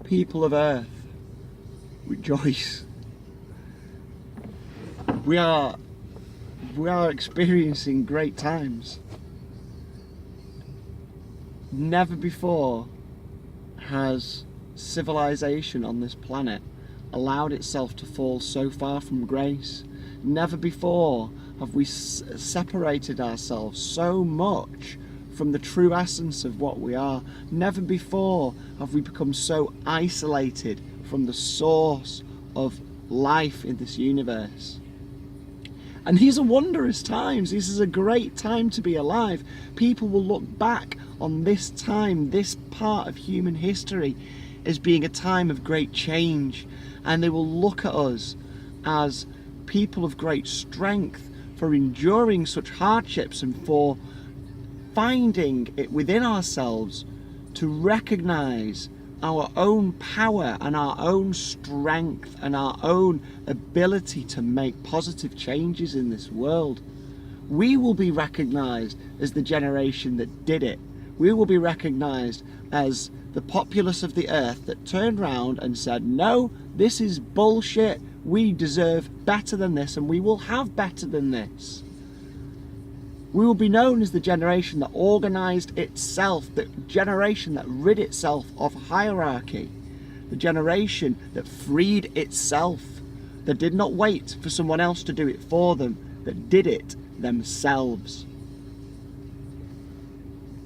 People of Earth, rejoice. We are experiencing great times. Never before has civilization on this planet allowed itself to fall so far from grace. Never before have we separated ourselves so much from the true essence of what we are. Never before have we become so isolated from the source of life in this universe. And these are wondrous times. This is a great time to be alive. People will look back on this time, this part of human history, as being a time of great change. And they will look at us as people of great strength for enduring such hardships and for finding it within ourselves to recognize our own power and our own strength and our own ability to make positive changes in this world. We will be recognized as the generation that did it. We will be recognized as the populace of the earth that turned round and said, no, this is bullshit. We deserve better than this, and we will have better than this. We will be known as the generation that organized itself, the generation that rid itself of hierarchy, the generation that freed itself, that did not wait for someone else to do it for them, that did it themselves.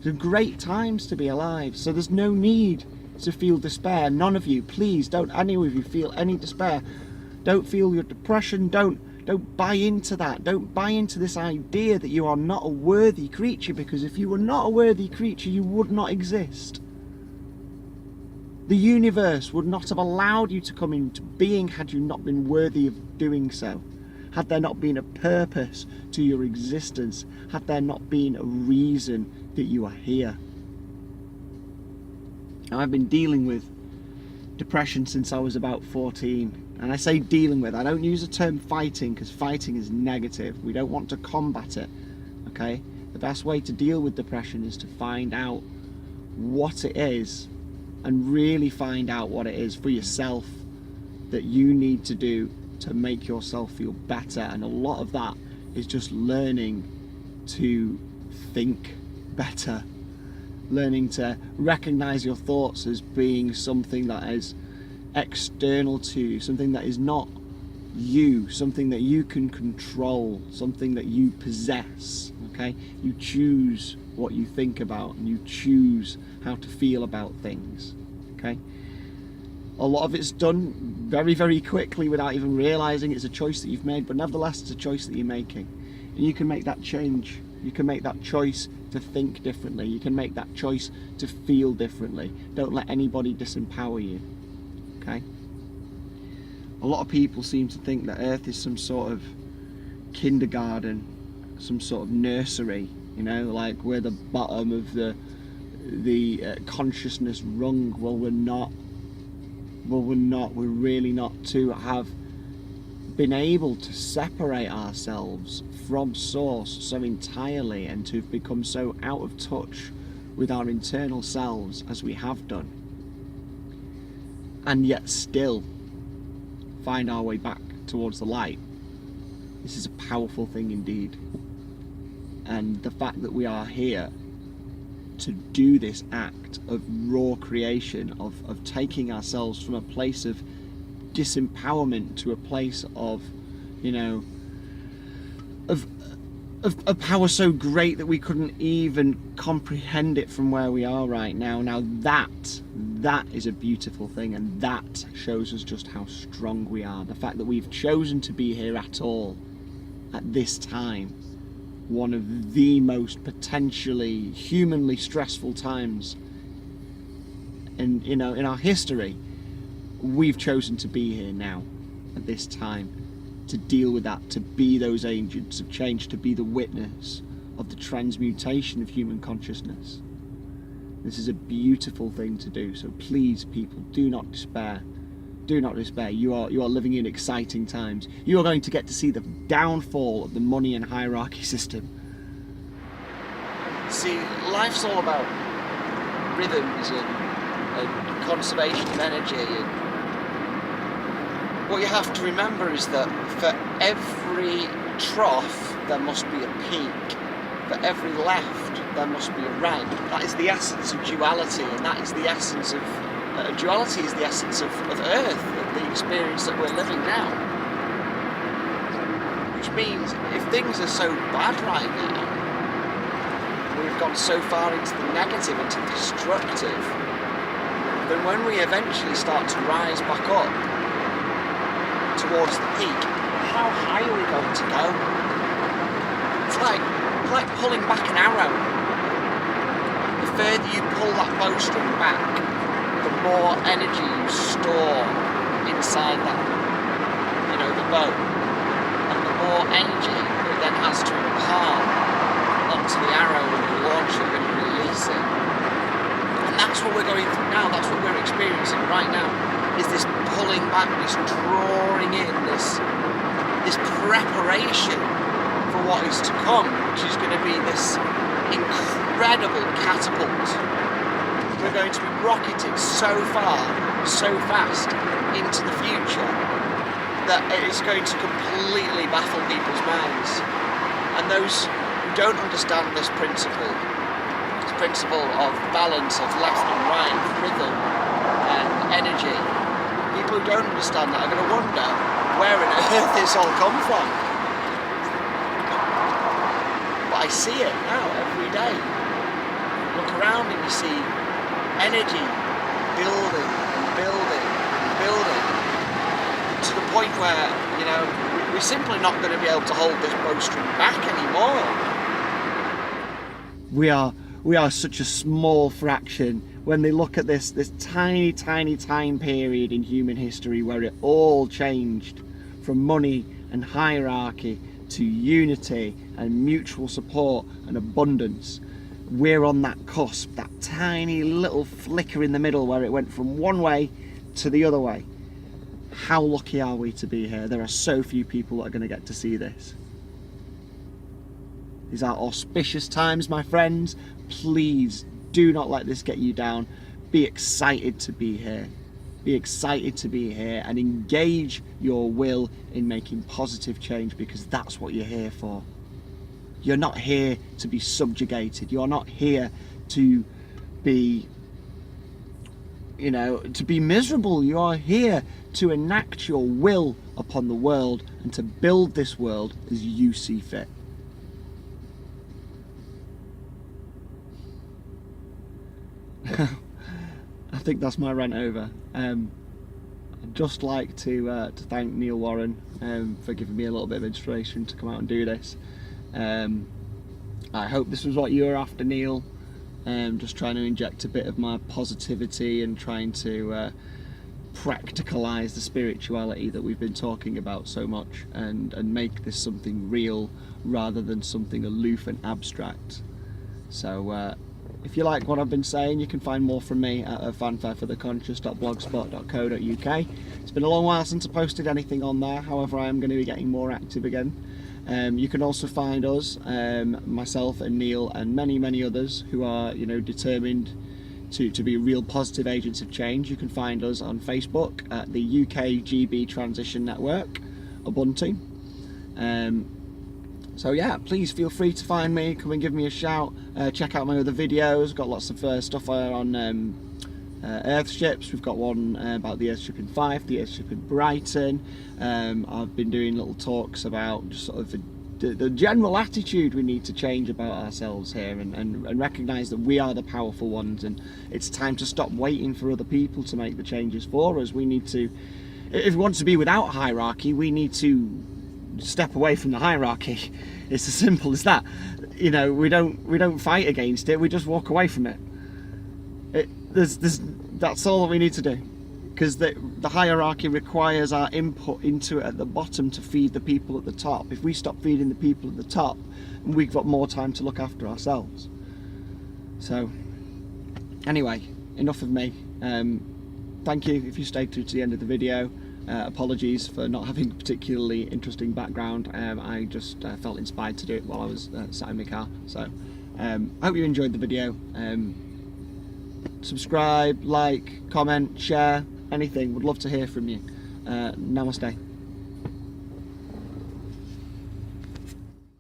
They're great times to be alive, so there's no need to feel despair. None of you, please, don't any of you feel any despair. Don't feel your depression, don't buy into that. Don't buy into this idea that you are not a worthy creature, because if you were not a worthy creature, you would not exist. The universe would not have allowed you to come into being had you not been worthy of doing so. Had there not been a purpose to your existence, had there not been a reason that you are here. Now, I've been dealing with depression since I was about 14. And I say dealing with, I don't use the term fighting, because fighting is negative. We don't want to combat it, okay? The best way to deal with depression is to find out what it is, and really find out what it is for yourself that you need to do to make yourself feel better. And a lot of that is just learning to think better, learning to recognize your thoughts as being something that is external to you, something that is not you, something that you can control, something that you possess, okay? You choose what you think about, and you choose how to feel about things, okay? A lot of it's done very, very quickly without even realizing it's a choice that you've made, but nevertheless it's a choice that you're making. And you can make that change. You can make that choice to think differently. You can make that choice to feel differently. Don't let anybody disempower you. Okay? A lot of people seem to think that Earth is some sort of kindergarten, some sort of nursery, you know, like we're the bottom of the consciousness rung. Well, we're not. Well, we're not. We're really not. To have been able to separate ourselves from Source so entirely, and to have become so out of touch with our internal selves as we have done, and yet still find our way back towards the light. This is a powerful thing indeed. And the fact that we are here to do this act of raw creation, of taking ourselves from a place of disempowerment to a place of, you know, of power so great that we couldn't even comprehend it from where we are right now. Now that is a beautiful thing, and that shows us just how strong we are. The fact that we've chosen to be here at all, at this time, one of the most potentially humanly stressful times in our history, we've chosen to be here now at this time to deal with that, to be those agents of change, to be the witness of the transmutation of human consciousness. This is a beautiful thing to do, so please, people, do not despair. Do not despair. You are living in exciting times. You are going to get to see the downfall of the money and hierarchy system. See, life's all about rhythms and conservation of energy. And what you have to remember is that for every trough there must be a peak. For every left there must be a right. That is the essence of duality, and that is the essence of duality is the essence of Earth, of the experience that we're living now. Which means if things are so bad right now, we've gone so far into the negative, into the destructive, then when we eventually start to rise back up towards the peak, how high are we going to go? It's like pulling back an arrow. The further you pull that bowstring back, the more energy you store inside that, the bow, and the more energy it then has to impart onto the arrow when you launch it, when you release it. And that's what we're going through now, that's what we're experiencing right now, is this pulling back, this drawing in, this preparation for what is to come, which is going to be this incredible catapult. We're going to be rocketed so far, so fast into the future that it is going to completely baffle people's minds. And those who don't understand this principle of balance, of left and right, of rhythm and energy, people who don't understand that are going to wonder where on earth this all come from. But I see it now every day. Look around and you see energy building and building and building to the point where, we're simply not going to be able to hold this bowstring back anymore. We are such a small fraction when they look at this tiny time period in human history where it all changed from money and hierarchy to unity and mutual support and abundance. We're on that cusp, that tiny little flicker in the middle where it went from one way to the other way. How lucky are we to be here? There are so few people that are going to get to see this. These are auspicious times, my friends. Please do not let this get you down. Be excited to be here. Be excited to be here and engage your will in making positive change, because that's what you're here for. You're not here to be subjugated. You're not here to be, to be miserable. You are here to enact your will upon the world and to build this world as you see fit. I think that's my rant over. I'd just like to thank Neil Warren for giving me a little bit of inspiration to come out and do this. I hope this was what you were after, Neil. Just trying to inject a bit of my positivity and trying to practicalize the spirituality that we've been talking about so much, and make this something real rather than something aloof and abstract. So if you like what I've been saying, you can find more from me at fanfarefortheconscious.blogspot.co.uk. It's been a long while since I posted anything on there, however I am going to be getting more active again. You can also find us, myself and Neil and many others who are determined to be real positive agents of change. You can find us on Facebook at the UK GB Transition Network, Ubuntu. So yeah, please feel free to find me, come and give me a shout, check out my other videos. Got lots of stuff on Earthships. We've got one about the Earthship in Fife, the Earthship in Brighton. I've been doing little talks about just sort of the general attitude we need to change about ourselves here, and recognise that we are the powerful ones, and it's time to stop waiting for other people to make the changes for us. We need to, if we want to be without hierarchy, we need to step away from the hierarchy. It's as simple as that. We don't fight against it, we just walk away from it. That's all that we need to do, because the hierarchy requires our input into it at the bottom to feed the people at the top. If we stop feeding the people at the top, we've got more time to look after ourselves. So anyway, enough of me. Thank you if you stayed through to the end of the video. Apologies for not having a particularly interesting background. I just felt inspired to do it while I was sat in my car. So I hope you enjoyed the video. subscribe, like, comment, share, anything. Would love to hear from you. Namaste.